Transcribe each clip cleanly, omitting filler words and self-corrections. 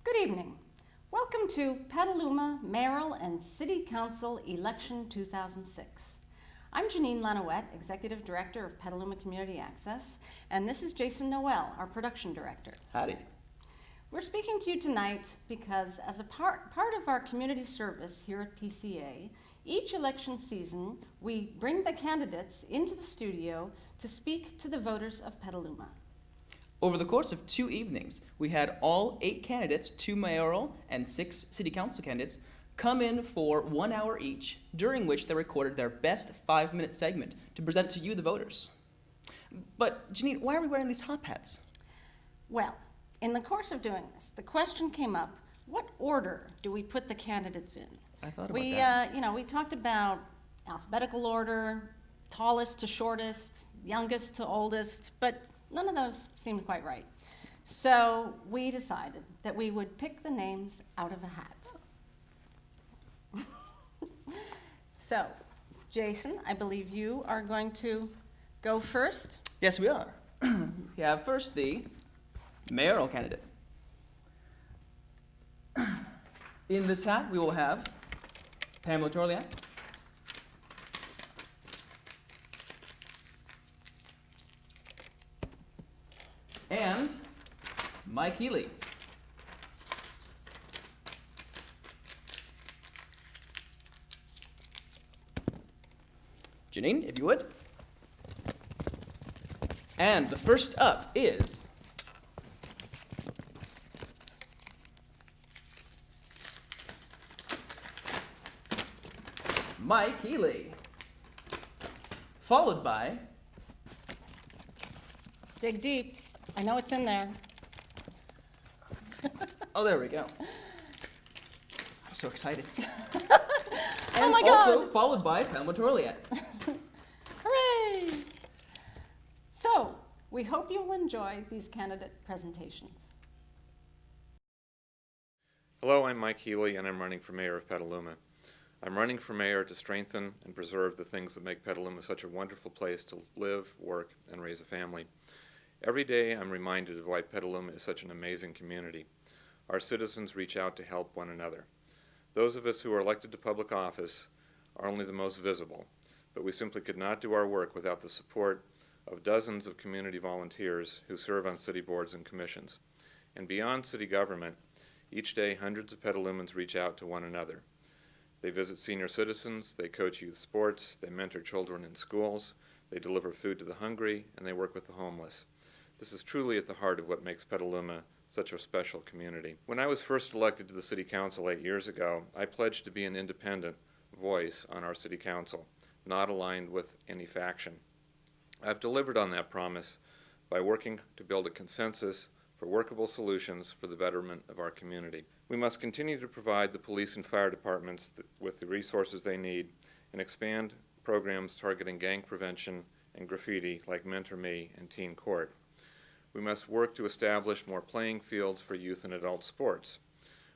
Good evening. Welcome to Petaluma Mayoral and City Council Election 2006. I'm Janine Lanouette, Executive Director of Petaluma Community Access, and this is Jason Noel, our Production Director. Howdy. We're speaking to you tonight because as a part of our community service here at PCA, each election season we bring the candidates into the studio to speak to the voters of Petaluma. Over the course of 2 evenings, we had all 8 candidates, 2 mayoral and 6 city council candidates, come in for 1 hour each, during which they recorded their best 5-minute segment to present to you, the voters. But Janine, why are we wearing these top hats? Well, in the course of doing this, the question came up, what order do we put the candidates in? I thought about that. We talked about alphabetical order, tallest to shortest, youngest to oldest, but none of those seemed quite right. So we decided that we would pick the names out of a hat. So, Jason, I believe you are going to go first. Yes, we are. We have first the mayoral candidate. In this hat, we will have Pamela Tory. And Mike Healey. Janine, if you would. And the first up is Mike Healey, followed by Dig deep. I know it's in there. oh, there we go. I'm so excited. Oh my God. Also followed by Pamela Tory. Hooray! So, we hope you'll enjoy these candidate presentations. Hello, I'm Mike Healey, and I'm running for mayor of Petaluma. I'm running for mayor to strengthen and preserve the things that make Petaluma such a wonderful place to live, work, and raise a family. Every day I'm reminded of why Petaluma is such an amazing community. Our citizens reach out to help one another. Those of us who are elected to public office are only the most visible, but we simply could not do our work without the support of dozens of community volunteers who serve on city boards and commissions. And beyond city government, each day hundreds of Petalumans reach out to one another. They visit senior citizens, they coach youth sports, they mentor children in schools, they deliver food to the hungry, and they work with the homeless. This is truly at the heart of what makes Petaluma such a special community. When I was first elected to the City Council 8 years ago, I pledged to be an independent voice on our City Council, not aligned with any faction. I've delivered on that promise by working to build a consensus for workable solutions for the betterment of our community. We must continue to provide the police and fire departments with the resources they need and expand programs targeting gang prevention and graffiti like Mentor Me and Teen Court. We must work to establish more playing fields for youth and adult sports.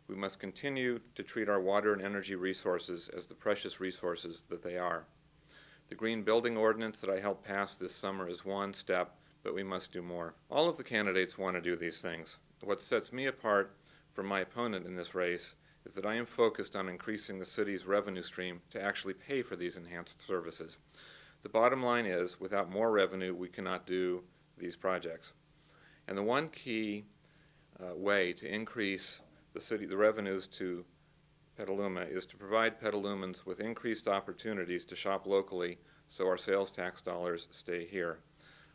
We must continue to treat our water and energy resources as the precious resources that they are. The Green Building Ordinance that I helped pass this summer is one step, but we must do more. All of the candidates want to do these things. What sets me apart from my opponent in this race is that I am focused on increasing the city's revenue stream to actually pay for these enhanced services. The bottom line is, without more revenue, we cannot do these projects. And the one key way to increase the revenues to Petaluma is to provide Petalumans with increased opportunities to shop locally so our sales tax dollars stay here.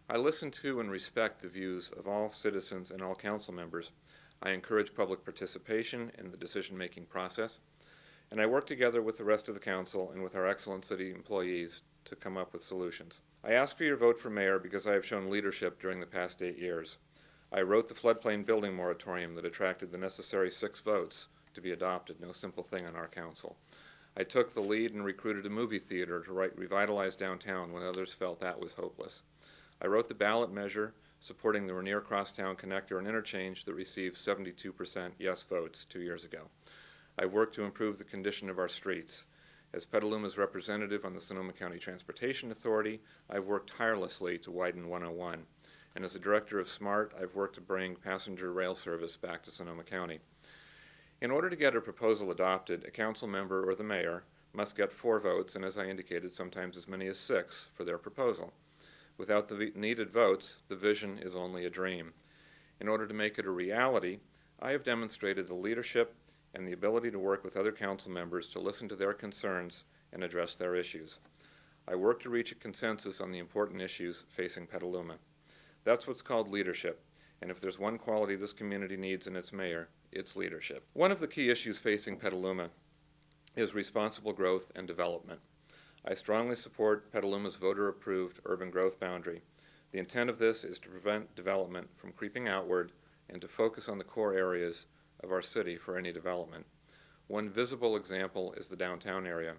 I listen to and respect the views of all citizens and all council members. I encourage public participation in the decision-making process, and I work together with the rest of the council and with our excellent city employees to come up with solutions. I ask for your vote for mayor because I have shown leadership during the past 8 years. I wrote the floodplain building moratorium that attracted the necessary 6 votes to be adopted, no simple thing on our council. I took the lead and recruited a movie theater to revitalize downtown when others felt that was hopeless. I wrote the ballot measure supporting the Rainier Crosstown Connector and Interchange that received 72% yes votes 2 years ago. I've worked to improve the condition of our streets. As Petaluma's representative on the Sonoma County Transportation Authority, I've worked tirelessly to widen 101. And as a director of SMART, I've worked to bring passenger rail service back to Sonoma County. In order to get a proposal adopted, a council member or the mayor must get 4 votes, and as I indicated, sometimes as many as 6 for their proposal. Without the needed votes, the vision is only a dream. In order to make it a reality, I have demonstrated the leadership and the ability to work with other council members to listen to their concerns and address their issues. I work to reach a consensus on the important issues facing Petaluma. That's what's called leadership, and if there's one quality this community needs in its mayor, it's leadership. One of the key issues facing Petaluma is responsible growth and development. I strongly support Petaluma's voter-approved urban growth boundary. The intent of this is to prevent development from creeping outward and to focus on the core areas of our city for any development. One visible example is the downtown area.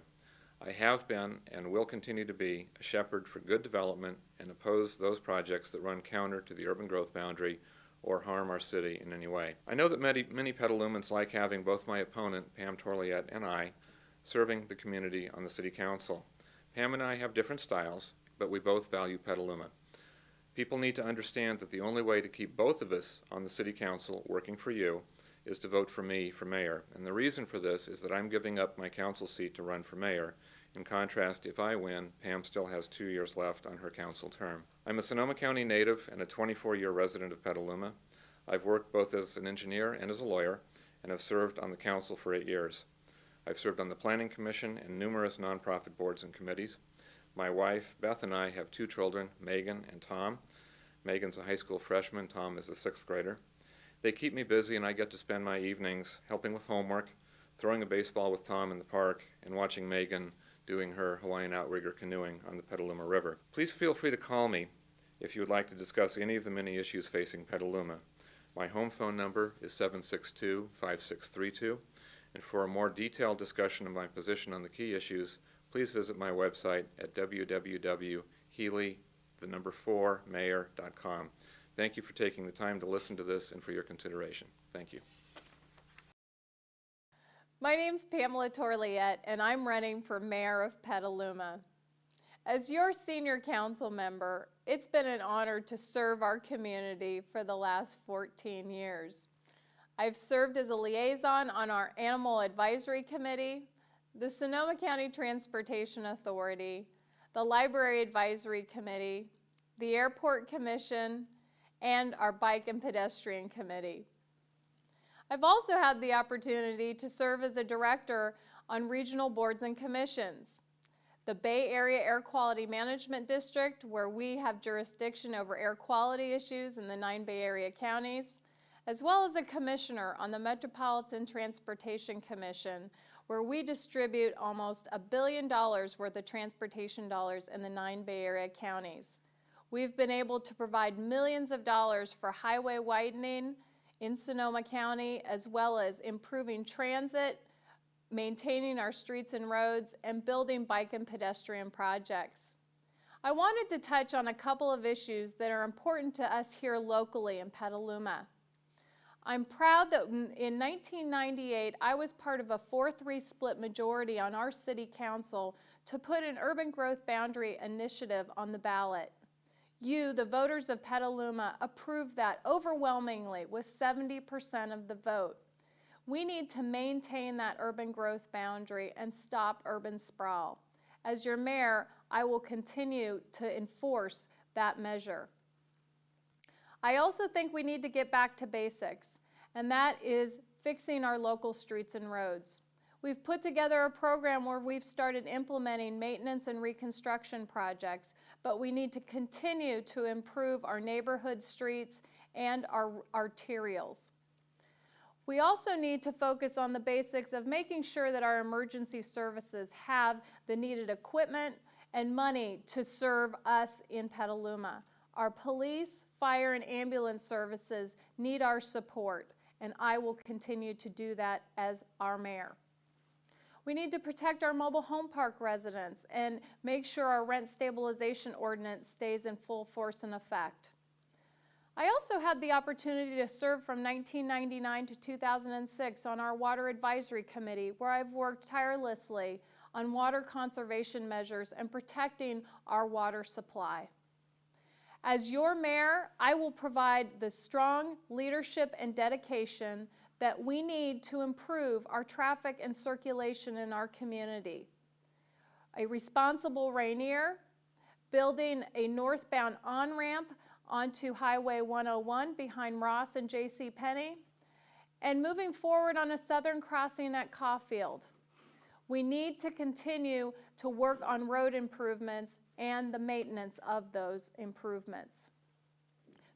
I have been and will continue to be a shepherd for good development and oppose those projects that run counter to the urban growth boundary or harm our city in any way. I know that many Petalumans like having both my opponent, Pam Tory, and I serving the community on the city council. Pam and I have different styles, but we both value Petaluma. People need to understand that the only way to keep both of us on the city council working for you is to vote for me for mayor. And the reason for this is that I'm giving up my council seat to run for mayor. In contrast, if I win, Pam still has 2 years left on her council term. I'm a Sonoma County native and a 24-year resident of Petaluma. I've worked both as an engineer and as a lawyer, and have served on the council for 8 years. I've served on the Planning Commission and numerous nonprofit boards and committees. My wife, Beth, and I have 2 children, Megan and Tom. Megan's a high school freshman, Tom is a 6th grader. They keep me busy, and I get to spend my evenings helping with homework, throwing a baseball with Tom in the park, and watching Megan doing her Hawaiian outrigger canoeing on the Petaluma River. Please feel free to call me if you would like to discuss any of the many issues facing Petaluma. My home phone number is 762-5632, and for a more detailed discussion of my position on the key issues, please visit my website at www.healey4mayor.com. Thank you for taking the time to listen to this and for your consideration. Thank you. My name's Pamela Tory, and I'm running for mayor of Petaluma. As your senior council member, it's been an honor to serve our community for the last 14 years. I've served as a liaison on our Animal Advisory Committee, the Sonoma County Transportation Authority, the Library Advisory Committee, the Airport Commission, and our Bike and Pedestrian Committee. I've also had the opportunity to serve as a director on regional boards and commissions. The Bay Area Air Quality Management District, where we have jurisdiction over air quality issues in the 9 Bay Area counties, as well as a commissioner on the Metropolitan Transportation Commission, where we distribute almost $1 billion worth of transportation dollars in the 9 Bay Area counties. We've been able to provide millions of dollars for highway widening in Sonoma County, as well as improving transit, maintaining our streets and roads, and building bike and pedestrian projects. I wanted to touch on a couple of issues that are important to us here locally in Petaluma. I'm proud that in 1998, I was part of a 4-3 split majority on our city council to put an urban growth boundary initiative on the ballot. You, the voters of Petaluma, approved that overwhelmingly with 70% of the vote. We need to maintain that urban growth boundary and stop urban sprawl. As your mayor, I will continue to enforce that measure. I also think we need to get back to basics, and that is fixing our local streets and roads. We've put together a program where we've started implementing maintenance and reconstruction projects, but we need to continue to improve our neighborhood streets and our arterials. We also need to focus on the basics of making sure that our emergency services have the needed equipment and money to serve us in Petaluma. Our police, fire, and ambulance services need our support, and I will continue to do that as our mayor. We need to protect our mobile home park residents and make sure our rent stabilization ordinance stays in full force and effect. I also had the opportunity to serve from 1999 to 2006 on our Water Advisory Committee, where I've worked tirelessly on water conservation measures and protecting our water supply. As your mayor, I will provide the strong leadership and dedication that we need to improve our traffic and circulation in our community. A responsible Rainier, building a northbound on-ramp onto Highway 101 behind Ross and J.C. Penney, and moving forward on a southern crossing at Caulfield. We need to continue to work on road improvements and the maintenance of those improvements.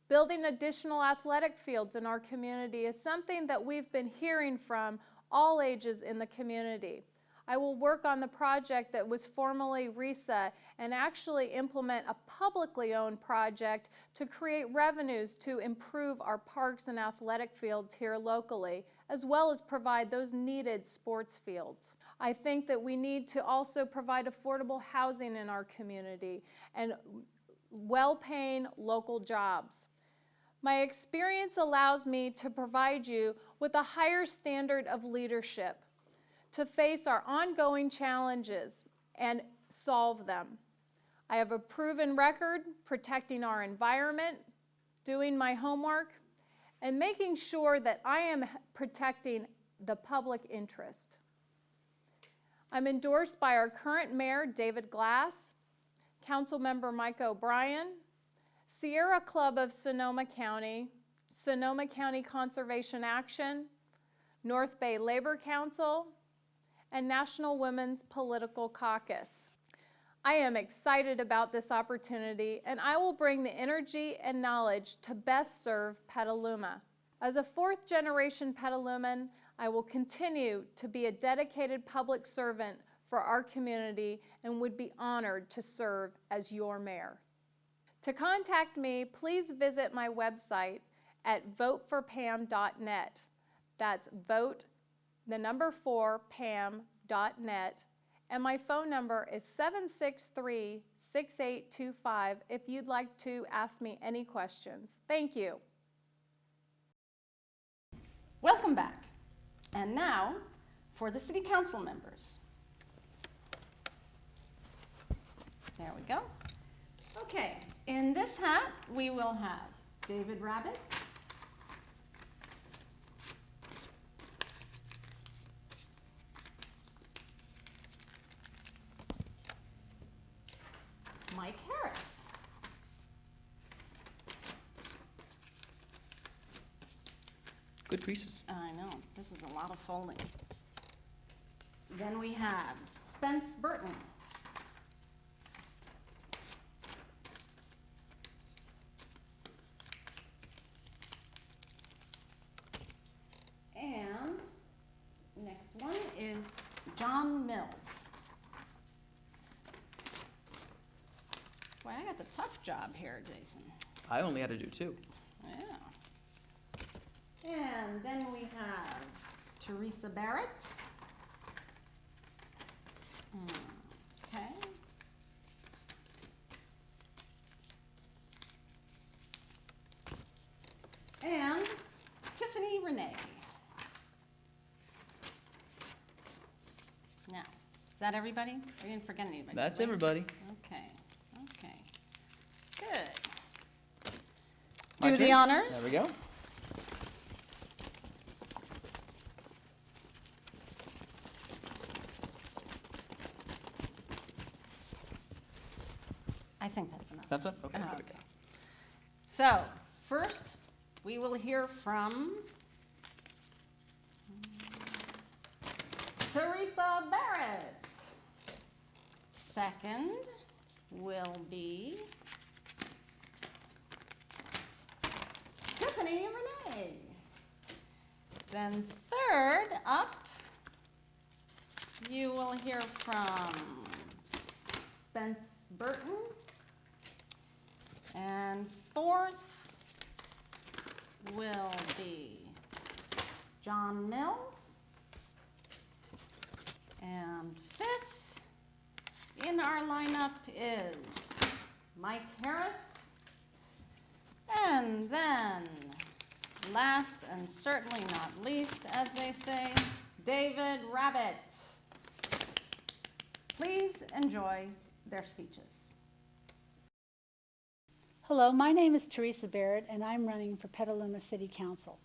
Building additional athletic fields in our community is something that we've been hearing from all ages in the community. I will work on the project that was formally reset and actually implement a publicly owned project to create revenues to improve our parks and athletic fields here locally, as well as provide those needed sports fields. I think that we need to also provide affordable housing in our community and well-paying local jobs. My experience allows me to provide you with a higher standard of leadership to face our ongoing challenges and solve them. I have a proven record protecting our environment, doing my homework, and making sure that I am protecting the public interest. I'm endorsed by our current mayor, David Glass, Councilmember Mike O'Brien, Sierra Club of Sonoma County Conservation Action, North Bay Labor Council, and National Women's Political Caucus. I am excited about this opportunity, and I will bring the energy and knowledge to best serve Petaluma. As a fourth-generation Petaluman, I will continue to be a dedicated public servant for our community and would be honored to serve as your mayor. To contact me, please visit my website at voteforpam.net. That's vote, the number 4, pam.net, and my phone number is 763-6825 if you'd like to ask me any questions. Thank you. Welcome back. And now for the city council members. There we go. Okay, in this hat we will have David Rabbit, Mike Harris, Good creases. I know, this is a lot of folding. Then we have Spence Burton, and next one is John Mills. Boy, I got the tough job here, Jason. I only had to do 2. Yeah. And then we have Theresa Barrett. Okay. And Tiffany Renee. Now, is that everybody? We didn't forget anybody. That's did we? everybody. Okay. Okay. Good. My Do the turn? honors. There we go. I think that's enough. Snap, snap? Okay. Oh, good. okay. So, first, we will hear from Theresa Barrett. Second will be Tiffany Renee. Then third up, you will hear from Spence Burton. And fourth will be John Mills. And fifth in our lineup is Mike Harris. And then, last and certainly not least, as they say, David Rabbit. Please enjoy their speeches. Hello, my name is Theresa Barrett, and I'm running for Petaluma City Council.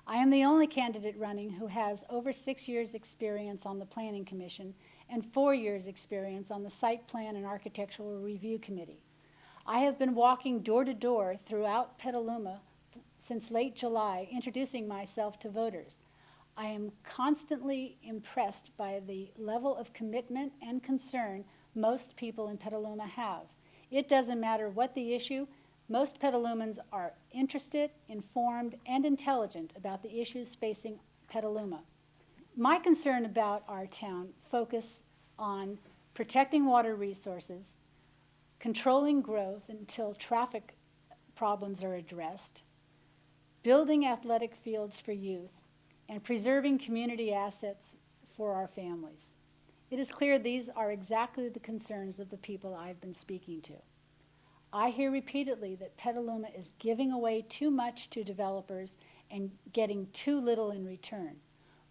I am the only candidate running who has over 6 years' experience on the Planning Commission and 4 years' experience on the Site Plan and Architectural Review Committee. I have been walking door to door throughout Petaluma since late July, introducing myself to voters. I am constantly impressed by the level of commitment and concern most people in Petaluma have. It doesn't matter what the issue, most Petalumans are interested, informed, and intelligent about the issues facing Petaluma. My concern about our town focus on protecting water resources, controlling growth until traffic problems are addressed, building athletic fields for youth, and preserving community assets for our families. It is clear these are exactly the concerns of the people I've been speaking to. I hear repeatedly that Petaluma is giving away too much to developers and getting too little in return.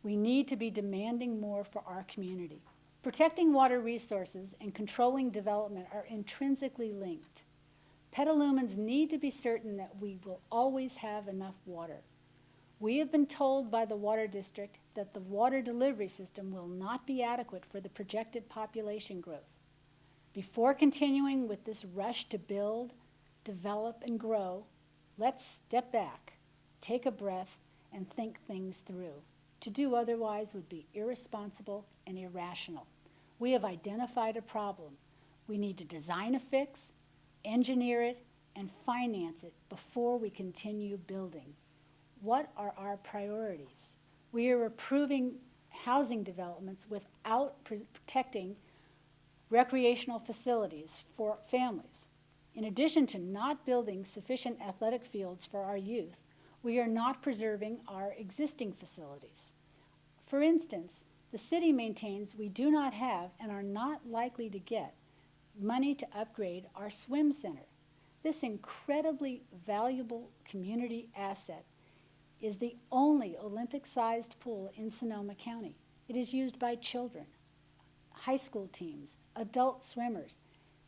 We need to be demanding more for our community. Protecting water resources and controlling development are intrinsically linked. Petalumans need to be certain that we will always have enough water. We have been told by the Water District that the water delivery system will not be adequate for the projected population growth. Before continuing with this rush to build, develop, and grow, let's step back, take a breath, and think things through. To do otherwise would be irresponsible and irrational. We have identified a problem. We need to design a fix, engineer it, and finance it before we continue building. What are our priorities? We are approving housing developments without protecting recreational facilities for families. In addition to not building sufficient athletic fields for our youth, we are not preserving our existing facilities. For instance, the city maintains we do not have and are not likely to get money to upgrade our swim center. This incredibly valuable community asset is the only Olympic-sized pool in Sonoma County. It is used by children, high school teams, adult swimmers.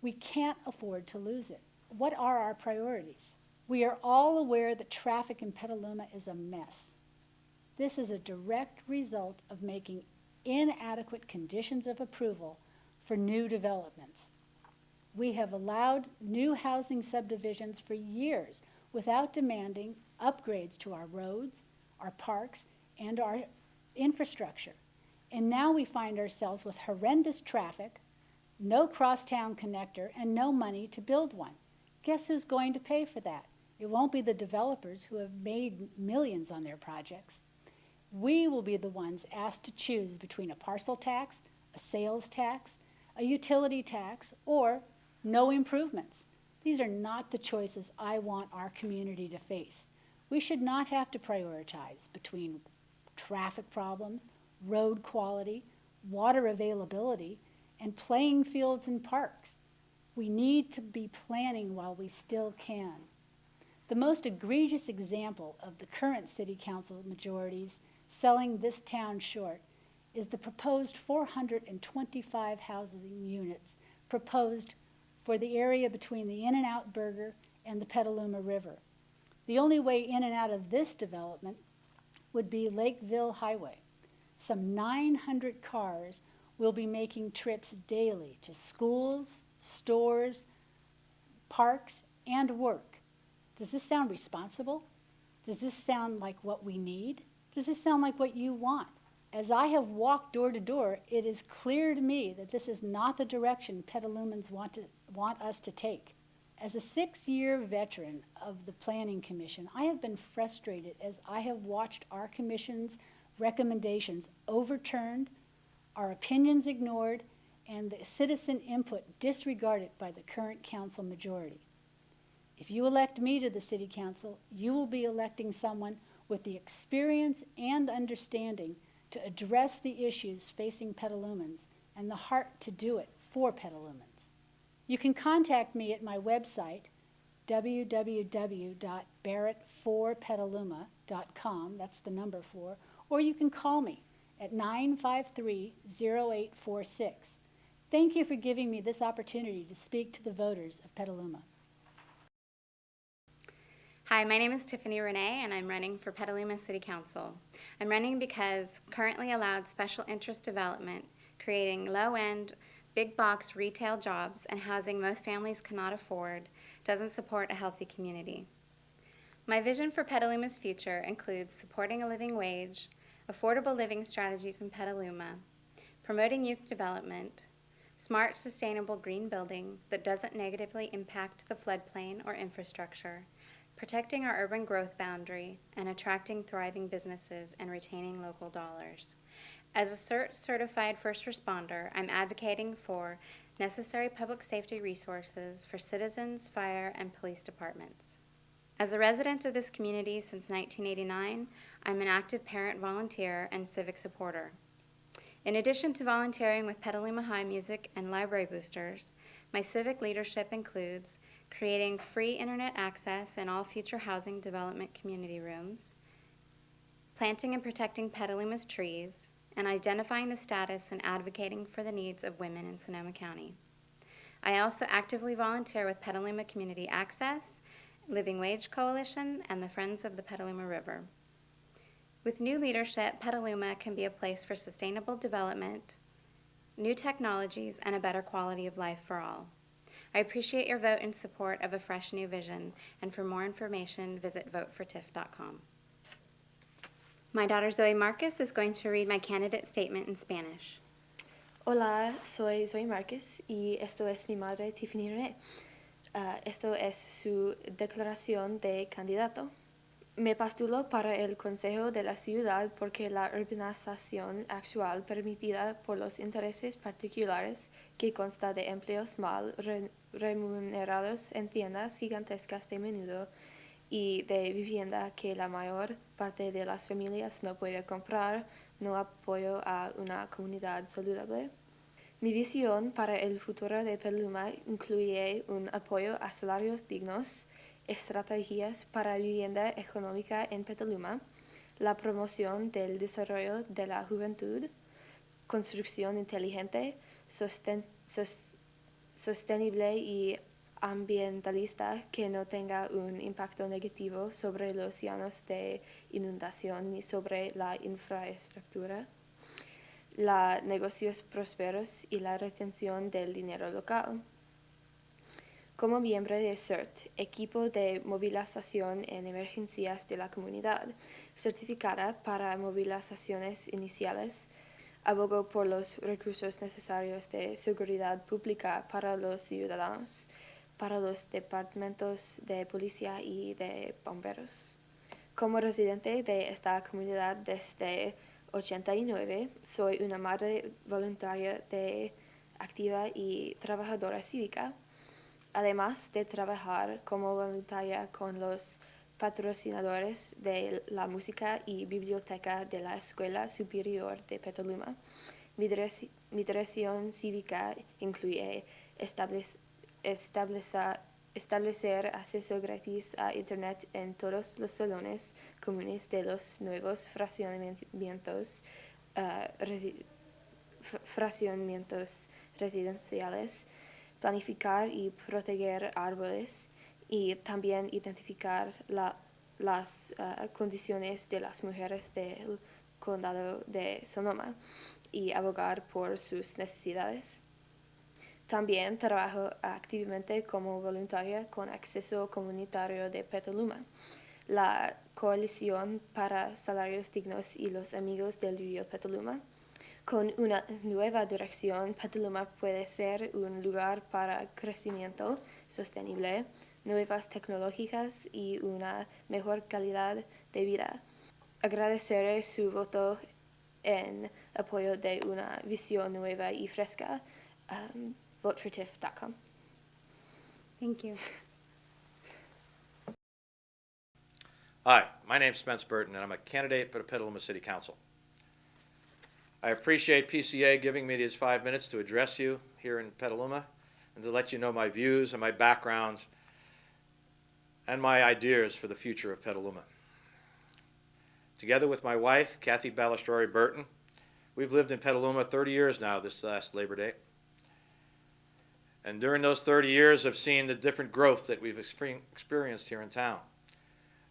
We can't afford to lose it. What are our priorities? We are all aware that traffic in Petaluma is a mess. This is a direct result of making inadequate conditions of approval for new developments. We have allowed new housing subdivisions for years without demanding upgrades to our roads, our parks, and our infrastructure. And now we find ourselves with horrendous traffic, no crosstown connector, and no money to build one. Guess who's going to pay for that? It won't be the developers who have made millions on their projects. We will be the ones asked to choose between a parcel tax, a sales tax, a utility tax, or no improvements. These are not the choices I want our community to face. We should not have to prioritize between traffic problems, road quality, water availability, and playing fields and parks. We need to be planning while we still can. The most egregious example of the current city council majorities selling this town short is the proposed 425 housing units proposed for the area between the In-N-Out Burger and the Petaluma River. The only way in and out of this development would be Lakeville Highway. Some 900 cars will be making trips daily to schools, stores, parks, and work. Does this sound responsible? Does this sound like what we need? Does this sound like what you want? As I have walked door to door, it is clear to me that this is not the direction Petalumans want us to take. As a 6-year veteran of the Planning Commission, I have been frustrated as I have watched our commission's recommendations overturned, our opinions ignored, and the citizen input disregarded by the current council majority. If you elect me to the city council, you will be electing someone with the experience and understanding to address the issues facing Petalumans and the heart to do it for Petalumans. You can contact me at my website, www.barrett4petaluma.com, that's the number 4, or you can call me at 953-0846. Thank you for giving me this opportunity to speak to the voters of Petaluma. Hi, my name is Tiffany Renee, and I'm running for Petaluma City Council. I'm running because currently allowed special interest development, creating low-end, big-box retail jobs and housing most families cannot afford, doesn't support a healthy community. My vision for Petaluma's future includes supporting a living wage, affordable living strategies in Petaluma, promoting youth development, smart, sustainable green building that doesn't negatively impact the floodplain or infrastructure, protecting our urban growth boundary, and attracting thriving businesses and retaining local dollars. As a CERT-certified first responder, I'm advocating for necessary public safety resources for citizens, fire, and police departments. As a resident of this community since 1989, I'm an active parent volunteer and civic supporter. In addition to volunteering with Petaluma High Music and Library Boosters, my civic leadership includes creating free internet access in all future housing development community rooms, planting and protecting Petaluma's trees, and identifying the status and advocating for the needs of women in Sonoma County. I also actively volunteer with Petaluma Community Access, Living Wage Coalition, and the Friends of the Petaluma River. With new leadership, Petaluma can be a place for sustainable development, new technologies, and a better quality of life for all. I appreciate your vote in support of a fresh new vision, and for more information, visit votefortiff.com. My daughter Zoe Marcus is going to read my candidate statement in Spanish. Hola, soy Zoe Marquez y esto es mi madre Tiffany Renee. Esto es su declaración de candidato. Me postulo para el Consejo de la Ciudad porque la urbanización actual permitida por los intereses particulares que consta de empleos mal remunerados en tiendas gigantescas de menudo y de vivienda que la mayor parte de las familias no puede comprar, no apoyo a una comunidad saludable. Mi visión para el futuro de Petaluma incluye un apoyo a salarios dignos, estrategias para vivienda económica en Petaluma, la promoción del desarrollo de la juventud, construcción inteligente, sostenible y ambientalista que no tenga un impacto negativo sobre los llanos de inundación ni sobre la infraestructura, los negocios prósperos y la retención del dinero local. Como miembro de CERT, equipo de movilización en emergencias de la comunidad, certificada para movilizaciones iniciales, abogo por los recursos necesarios de seguridad pública para los ciudadanos, para los departamentos de policía y de bomberos. Como residente de esta comunidad desde 1989, soy una madre voluntaria activa y trabajadora cívica. Además de trabajar como voluntaria con los patrocinadores de la música y biblioteca de la Escuela Superior de Petaluma, mi dirección cívica incluye establecer acceso gratis a Internet en todos los salones comunes de los nuevos fraccionamientos residenciales, planificar y proteger árboles y también identificar las condiciones de las mujeres del condado de Sonoma y abogar por sus necesidades. También trabajo activamente como voluntaria con Acceso Comunitario de Petaluma, la Coalición para Salarios Dignos y los Amigos del Río Petaluma. Con una nueva dirección, Petaluma puede ser un lugar para crecimiento sostenible, nuevas tecnologías y una mejor calidad de vida. Agradeceré su voto en apoyo de una visión nueva y fresca. votefortiff.com. Thank you. Hi, my name's Spence Burton, and I'm a candidate for the Petaluma City Council. I appreciate PCA giving me these 5 minutes to address you here in Petaluma and to let you know my views and my backgrounds and my ideas for the future of Petaluma. Together with my wife, Kathy Balistrori Burton, we've lived in Petaluma 30 years now this last Labor Day. And during those 30 years, I've seen the different growth that we've experienced here in town.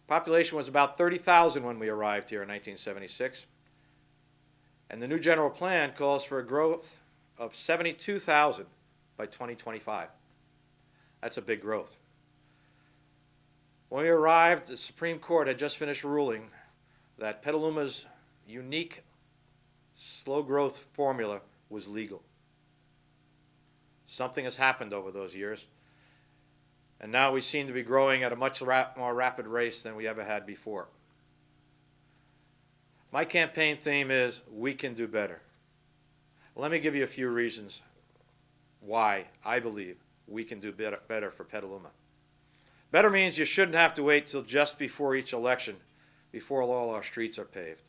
Population was about 30,000 when we arrived here in 1976. And the new general plan calls for a growth of 72,000 by 2025. That's a big growth. When we arrived, the Supreme Court had just finished ruling that Petaluma's unique slow growth formula was legal. Something has happened over those years, and now we seem to be growing at a much more rapid rate than we ever had before. My campaign theme is, we can do better. Let me give you a few reasons why I believe we can do better for Petaluma. Better means you shouldn't have to wait till just before each election before all our streets are paved.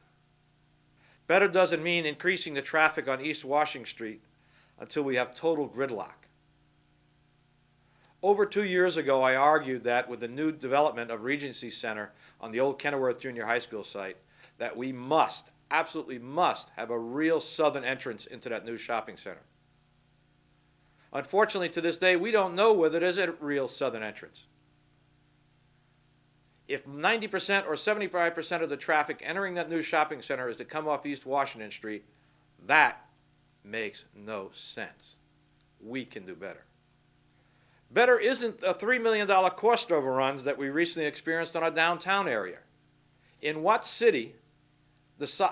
Better doesn't mean increasing the traffic on East Washington Street until we have total gridlock. Over 2 years ago, I argued that with the new development of Regency Center on the old Kenilworth Junior High School site, that we must, absolutely must, have a real southern entrance into that new shopping center. Unfortunately, to this day, we don't know whether there's a real southern entrance. If 90% or 75% of the traffic entering that new shopping center is to come off East Washington Street, that makes no sense. We can do better. Better isn't a $3 million cost overruns that we recently experienced on our downtown area. In what city,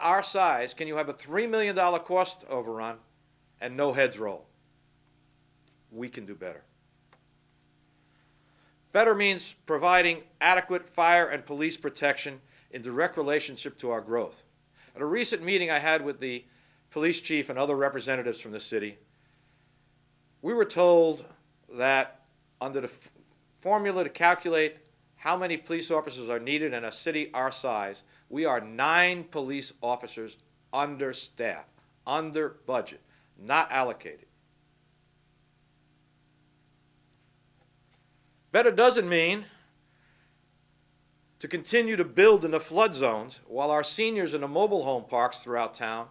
our size, can you have a $3 million cost overrun and no heads roll? We can do better. Better means providing adequate fire and police protection in direct relationship to our growth. At a recent meeting I had with the police chief and other representatives from the city, we were told that under the formula to calculate how many police officers are needed in a city our size, we are 9 police officers understaffed, under budget, not allocated. Better doesn't mean to continue to build in the flood zones while our seniors in the mobile home parks throughout town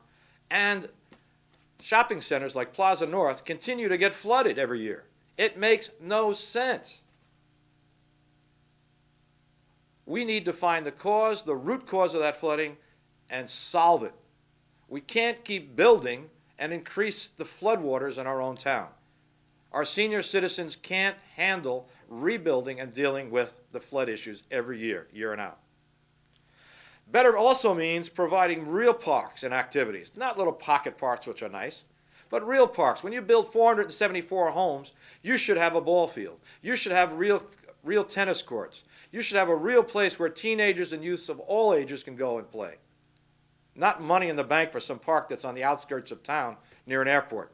and shopping centers like Plaza North continue to get flooded every year. It makes no sense. We need to find the cause, the root cause of that flooding, and solve it. We can't keep building and increase the floodwaters in our own town. Our senior citizens can't handle rebuilding and dealing with the flood issues every year, year and out. Better also means providing real parks and activities, not little pocket parks which are nice, but real parks. When you build 474 homes, you should have a ball field. You should have real tennis courts. You should have a real place where teenagers and youths of all ages can go and play. Not money in the bank for some park that's on the outskirts of town near an airport.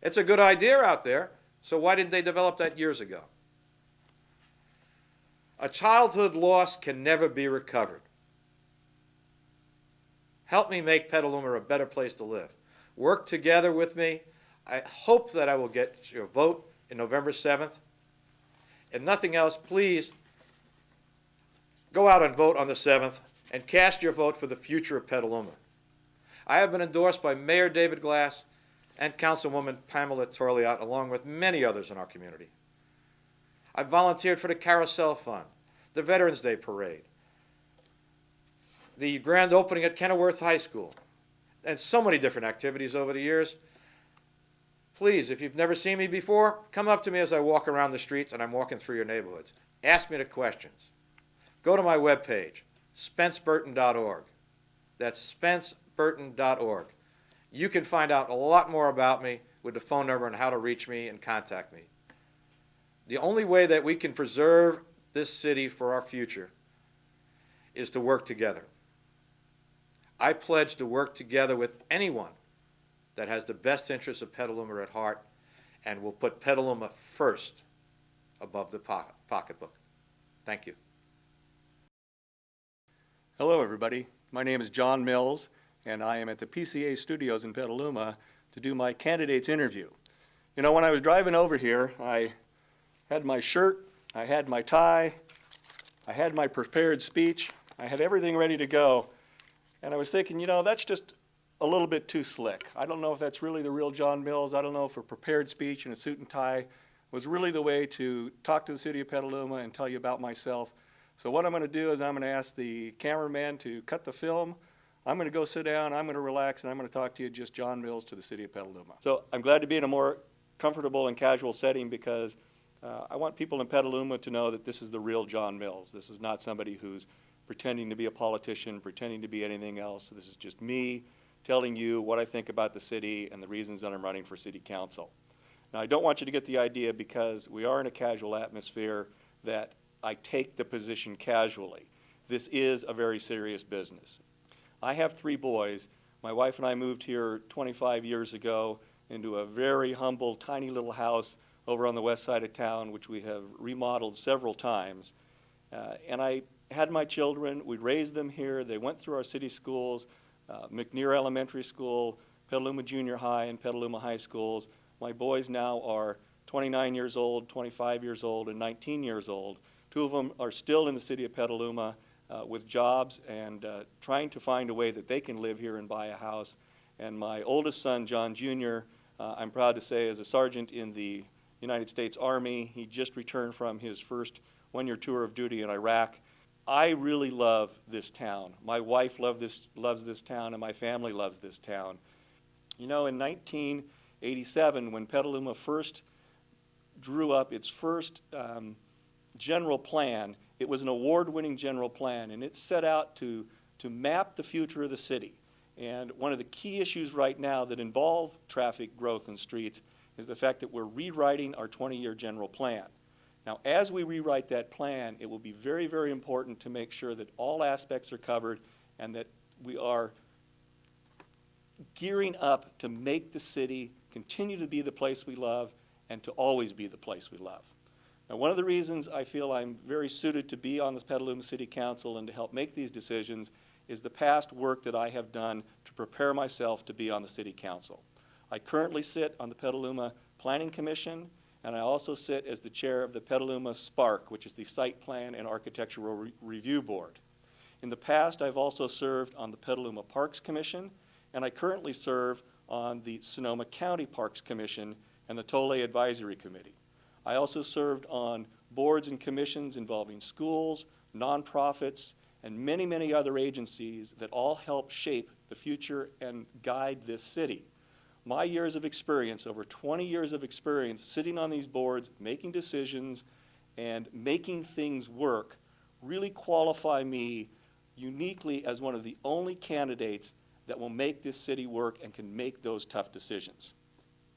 It's a good idea out there, so why didn't they develop that years ago? A childhood loss can never be recovered. Help me make Petaluma a better place to live. Work together with me. I hope that I will get your vote in November 7th. If nothing else, please go out and vote on the 7th and cast your vote for the future of Petaluma. I have been endorsed by Mayor David Glass and Councilwoman Pamela Tory, along with many others in our community. I volunteered for the Carousel Fund, the Veterans Day Parade, the grand opening at Kenilworth High School, and so many different activities over the years. Please, if you've never seen me before, come up to me as I walk around the streets and I'm walking through your neighborhoods. Ask me the questions. Go to my webpage, spenceburton.org. That's spenceburton.org. You can find out a lot more about me with the phone number and how to reach me and contact me. The only way that we can preserve this city for our future is to work together. I pledge to work together with anyone that has the best interests of Petaluma at heart and will put Petaluma first above the pocketbook. Thank you. Hello, everybody. My name is John Mills, and I am at the PCA studios in Petaluma to do my candidate's interview. You know, when I was driving over here, I had my shirt, I had my tie, I had my prepared speech, I had everything ready to go, and I was thinking, you know, that's just a little bit too slick. I don't know if that's really the real John Mills. I don't know if a prepared speech and a suit and tie was really the way to talk to the city of Petaluma and tell you about myself. So what I'm going to do is I'm going to ask the cameraman to cut the film. I'm going to go sit down, I'm going to relax, and I'm going to talk to you just John Mills to the city of Petaluma. So I'm glad to be in a more comfortable and casual setting because I want people in Petaluma to know that this is the real John Mills. This is not somebody who's pretending to be a politician, pretending to be anything else. This is just me telling you what I think about the city and the reasons that I'm running for city council. Now, I don't want you to get the idea, because we are in a casual atmosphere, that I take the position casually. This is a very serious business. I have 3 boys. My wife and I moved here 25 years ago into a very humble, tiny little house over on the west side of town, which we have remodeled several times. And I had my children. We raised them here. They went through our city schools, McNear Elementary School, Petaluma Junior High, and Petaluma High Schools. My boys now are 29 years old, 25 years old, and 19 years old. 2 of them are still in the city of Petaluma with jobs and trying to find a way that they can live here and buy a house. And my oldest son, John Jr., I'm proud to say, is a sergeant in the United States Army. He just returned from his first one-year tour of duty in Iraq. I really love this town. My wife loves this town, and my family loves this town. You know, in 1987, when Petaluma first drew up its first general plan, it was an award-winning general plan, and it set out to map the future of the city. And one of the key issues right now that involve traffic growth in streets is the fact that we're rewriting our 20-year general plan. Now, as we rewrite that plan, it will be very, very important to make sure that all aspects are covered and that we are gearing up to make the city continue to be the place we love and to always be the place we love. Now, one of the reasons I feel I'm very suited to be on this Petaluma City Council and to help make these decisions is the past work that I have done to prepare myself to be on the City Council. I currently sit on the Petaluma Planning Commission, and I also sit as the chair of the Petaluma SPARC, which is the Site Plan and Architectural Review Board. In the past, I've also served on the Petaluma Parks Commission, and I currently serve on the Sonoma County Parks Commission and the Tolle Advisory Committee. I also served on boards and commissions involving schools, nonprofits, and many, many other agencies that all help shape the future and guide this city. My years of experience, over 20 years of experience sitting on these boards, making decisions and making things work, really qualify me uniquely as one of the only candidates that will make this city work and can make those tough decisions.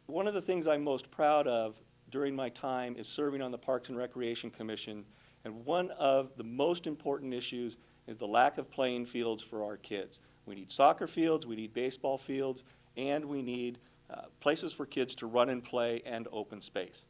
One of the things I'm most proud of during my time is serving on the Parks and Recreation Commission, and one of the most important issues is the lack of playing fields for our kids. We need soccer fields, we need baseball fields, and we need places for kids to run and play and open space.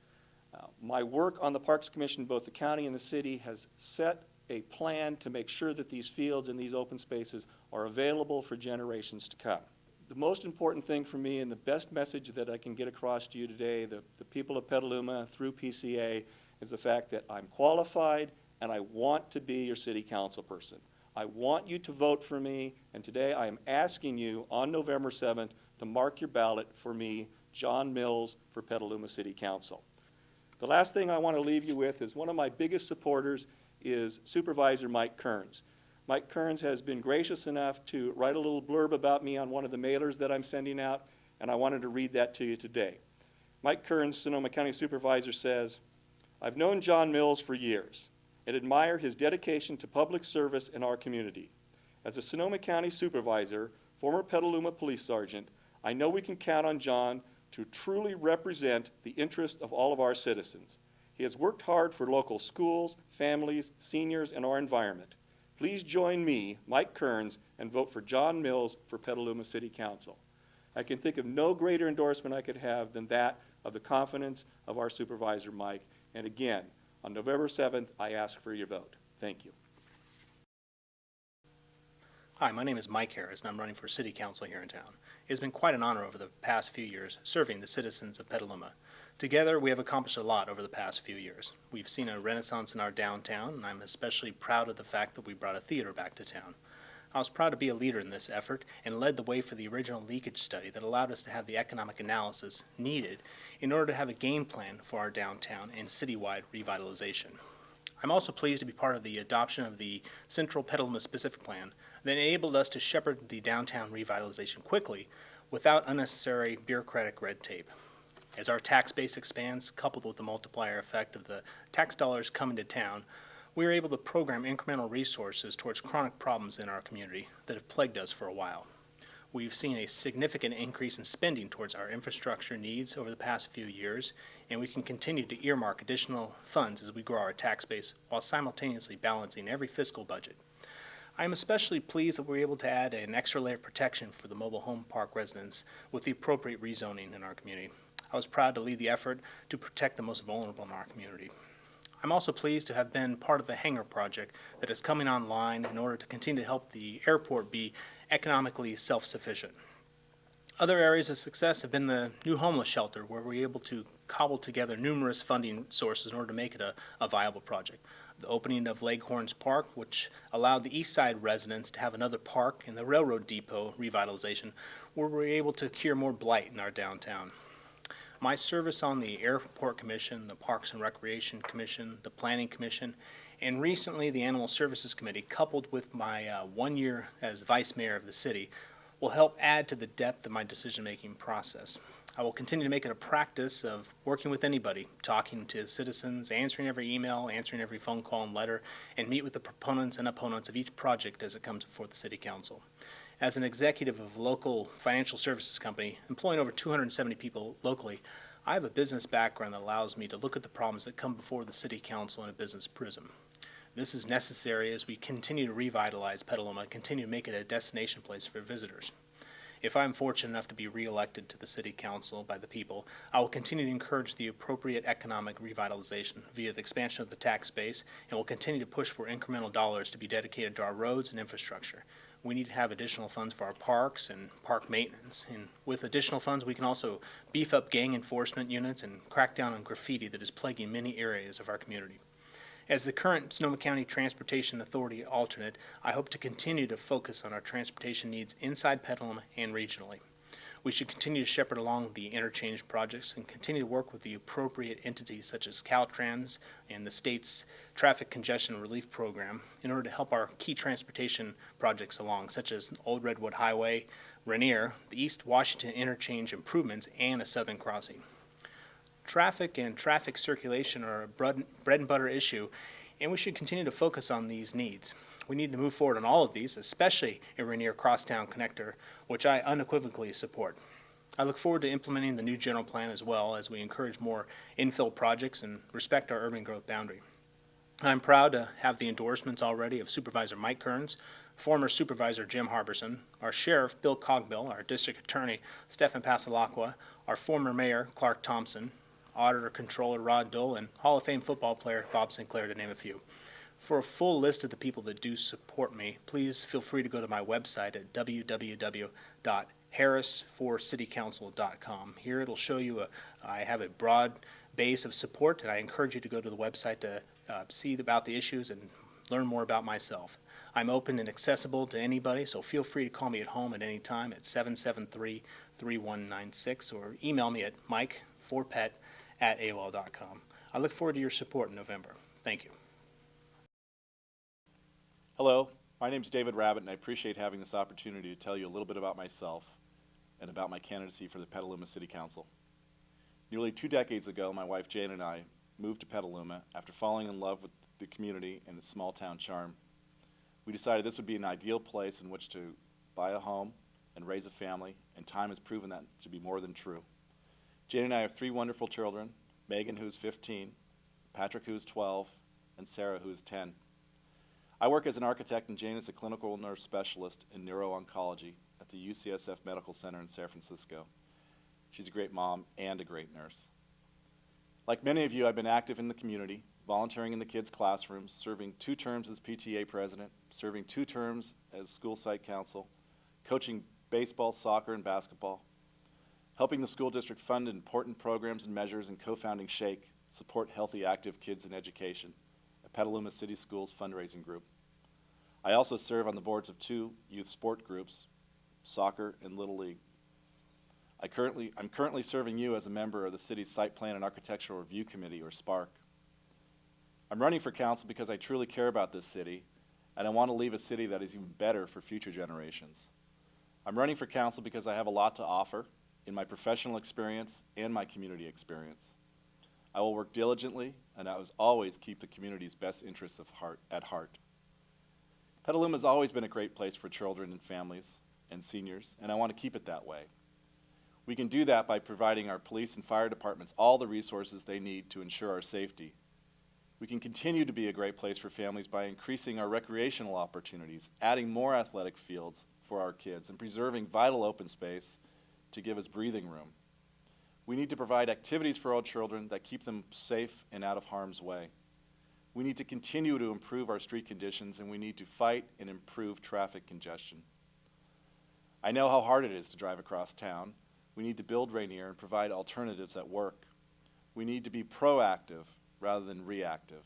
My work on the Parks Commission, both the county and the city, has set a plan to make sure that these fields and these open spaces are available for generations to come. The most important thing for me and the best message that I can get across to you today, the people of Petaluma through PCA, is the fact that I'm qualified and I want to be your city council person. I want you to vote for me, and today I am asking you on November 7th to mark your ballot for me, John Mills, for Petaluma City Council. The last thing I want to leave you with is one of my biggest supporters is Supervisor Mike Kearns. Mike Kearns has been gracious enough to write a little blurb about me on one of the mailers that I'm sending out, and I wanted to read that to you today. Mike Kearns, Sonoma County Supervisor, says, "I've known John Mills for years and admire his dedication to public service in our community. As a Sonoma County Supervisor, former Petaluma Police Sergeant, I know we can count on John to truly represent the interests of all of our citizens. He has worked hard for local schools, families, seniors, and our environment. Please join me, Mike Kearns, and vote for John Mills for Petaluma City Council." I can think of no greater endorsement I could have than that of the confidence of our Supervisor Mike. And again, on November 7th, I ask for your vote. Thank you. Hi, my name is Mike Harris, and I'm running for City Council here in town. It has been quite an honor over the past few years serving the citizens of Petaluma. Together, we have accomplished a lot over the past few years. We've seen a renaissance in our downtown, and I'm especially proud of the fact that we brought a theater back to town. I was proud to be a leader in this effort and led the way for the original leakage study that allowed us to have the economic analysis needed in order to have a game plan for our downtown and citywide revitalization. I'm also pleased to be part of the adoption of the Central Petaluma Specific Plan that enabled us to shepherd the downtown revitalization quickly without unnecessary bureaucratic red tape. As our tax base expands, coupled with the multiplier effect of the tax dollars coming to town, we are able to program incremental resources towards chronic problems in our community that have plagued us for a while. We've seen a significant increase in spending towards our infrastructure needs over the past few years, and we can continue to earmark additional funds as we grow our tax base while simultaneously balancing every fiscal budget. I am especially pleased that we're able to add an extra layer of protection for the mobile home park residents with the appropriate rezoning in our community. I was proud to lead the effort to protect the most vulnerable in our community. I'm also pleased to have been part of the hangar project that is coming online in order to continue to help the airport be economically self-sufficient. Other areas of success have been the new homeless shelter, where we're able to cobble together numerous funding sources in order to make it a viable project. The opening of Leghorns Park, which allowed the East Side residents to have another park, and the Railroad Depot revitalization, where we're able to cure more blight in our downtown. My service on the Airport Commission, the Parks and Recreation Commission, the Planning Commission, and recently the Animal Services Committee, coupled with my 1 year as Vice Mayor of the city, will help add to the depth of my decision-making process. I will continue to make it a practice of working with anybody, talking to citizens, answering every email, answering every phone call and letter, and meet with the proponents and opponents of each project as it comes before the City Council. As an executive of a local financial services company, employing over 270 people locally, I have a business background that allows me to look at the problems that come before the City Council in a business prism. This is necessary as we continue to revitalize Petaluma and continue to make it a destination place for visitors. If I'm fortunate enough to be reelected to the City Council by the people, I will continue to encourage the appropriate economic revitalization via the expansion of the tax base, and will continue to push for incremental dollars to be dedicated to our roads and infrastructure. We need to have additional funds for our parks and park maintenance, and with additional funds we can also beef up gang enforcement units and crack down on graffiti that is plaguing many areas of our community. As the current Sonoma County Transportation Authority alternate, I hope to continue to focus on our transportation needs inside Petaluma and regionally. We should continue to shepherd along the interchange projects and continue to work with the appropriate entities such as Caltrans and the state's traffic congestion relief program in order to help our key transportation projects along, such as Old Redwood Highway, Rainier, the East Washington interchange improvements, and a southern crossing. Traffic and traffic circulation are a bread and butter issue, and we should continue to focus on these needs. We need to move forward on all of these, especially a Rainier Crosstown Connector, which I unequivocally support. I look forward to implementing the new general plan as well as we encourage more infill projects and respect our urban growth boundary. I'm proud to have the endorsements already of Supervisor Mike Kearns, former Supervisor Jim Harbison, our Sheriff Bill Cogbill, our District Attorney Stephen Pasalacqua, our former Mayor Clark Thompson, Auditor Controller Rod Dole, and Hall of Fame football player Bob Sinclair, to name a few. For a full list of the people that do support me, please feel free to go to my website at www.harrisforcitycouncil.com. Here it'll show you I have a broad base of support, and I encourage you to go to the website to see about the issues and learn more about myself. I'm open and accessible to anybody, so feel free to call me at home at any time at 773-3196 or email me at mike4pet@aol.com. I look forward to your support in November. Thank you. Hello, my name is David Rabbit, and I appreciate having this opportunity to tell you a little bit about myself and about my candidacy for the Petaluma City Council. Nearly 2 decades ago, my wife Jane and I moved to Petaluma after falling in love with the community and its small town charm. We decided this would be an ideal place in which to buy a home and raise a family, and time has proven that to be more than true. Jane and I have 3 wonderful children, Megan, who's 15, Patrick, who's 12, and Sarah, who is 10. I work as an architect, and Jane is a clinical nurse specialist in neuro-oncology at the UCSF Medical Center in San Francisco. She's a great mom and a great nurse. Like many of you, I've been active in the community, volunteering in the kids' classrooms, serving 2 terms as PTA president, serving 2 terms as school site council, coaching baseball, soccer, and basketball, helping the school district fund important programs and measures, and co-founding SHAKE, Support Healthy Active Kids in Education, a Petaluma City Schools fundraising group. I also serve on the boards of 2 youth sport groups, soccer and Little League. I'm currently serving you as a member of the city's Site Plan and Architectural Review Committee, or SPARC. I'm running for council because I truly care about this city, and I want to leave a city that is even better for future generations. I'm running for council because I have a lot to offer in my professional experience and my community experience. I will work diligently, and I will always keep the community's best interests at heart. Petaluma has always been a great place for children and families and seniors, and I want to keep it that way. We can do that by providing our police and fire departments all the resources they need to ensure our safety. We can continue to be a great place for families by increasing our recreational opportunities, adding more athletic fields for our kids, and preserving vital open space to give us breathing room. We need to provide activities for all children that keep them safe and out of harm's way. We need to continue to improve our street conditions, and we need to fight and improve traffic congestion. I know how hard it is to drive across town. We need to build Rainier and provide alternatives at work. We need to be proactive rather than reactive.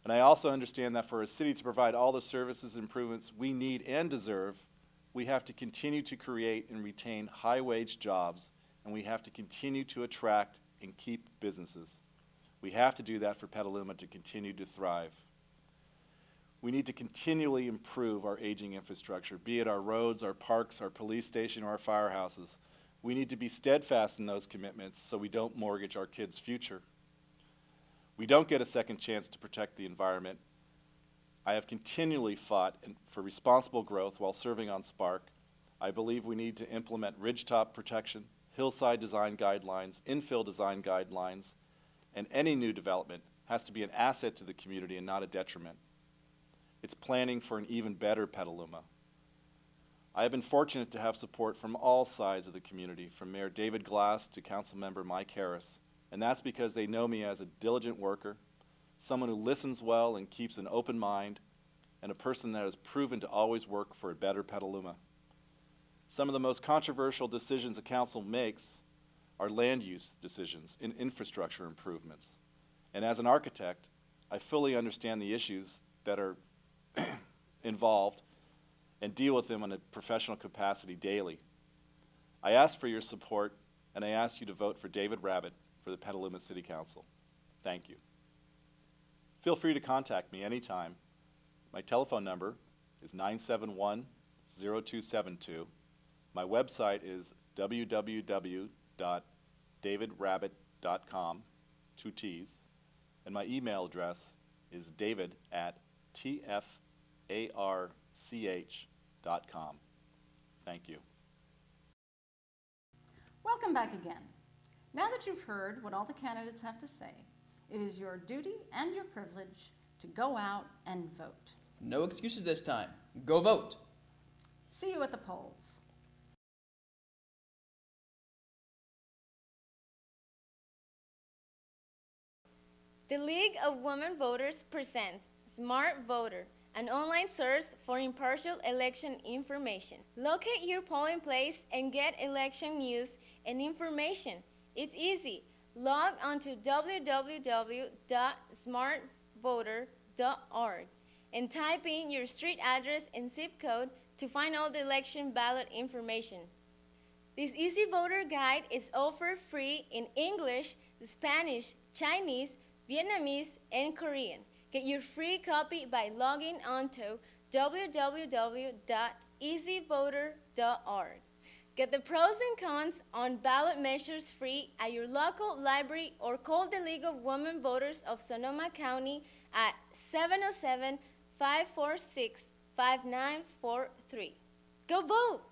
And I also understand that for a city to provide all the services and improvements we need and deserve, we have to continue to create and retain high-wage jobs, and we have to continue to attract and keep businesses. We have to do that for Petaluma to continue to thrive. We need to continually improve our aging infrastructure, be it our roads, our parks, our police station, or our firehouses. We need to be steadfast in those commitments so we don't mortgage our kids' future. We don't get a second chance to protect the environment. I have continually fought for responsible growth while serving on Spark. I believe we need to implement ridgetop protection, hillside design guidelines, infill design guidelines, and any new development has to be an asset to the community and not a detriment. It's planning for an even better Petaluma. I have been fortunate to have support from all sides of the community, from Mayor David Glass to Councilmember Mike Harris, and that's because they know me as a diligent worker, someone who listens well and keeps an open mind, and a person that has proven to always work for a better Petaluma. Some of the most controversial decisions a council makes are land use decisions and infrastructure improvements. And as an architect, I fully understand the issues that are involved and deal with them in a professional capacity daily. I ask for your support, and I ask you to vote for David Rabbit for the Petaluma City Council. Thank you. Feel free to contact me anytime. My telephone number is 971-0272. My website is www.davidrabbit.com, 2 T's, and my email address is david@tfarch.com. Thank you. Welcome back again. Now that you've heard what all the candidates have to say, it is your duty and your privilege to go out and vote. No excuses this time. Go vote. See you at the polls. The League of Women Voters presents Smart Voter, an online source for impartial election information. Locate your polling place and get election news and information. It's easy. Log on to www.smartvoter.org and type in your street address and zip code to find all the election ballot information. This easy voter guide is offered free in English, Spanish, Chinese, Vietnamese, and Korean. Get your free copy by logging on to www.easyvoter.org. Get the pros and cons on ballot measures free at your local library or call the League of Women Voters of Sonoma County at 707-546-5943. Go vote!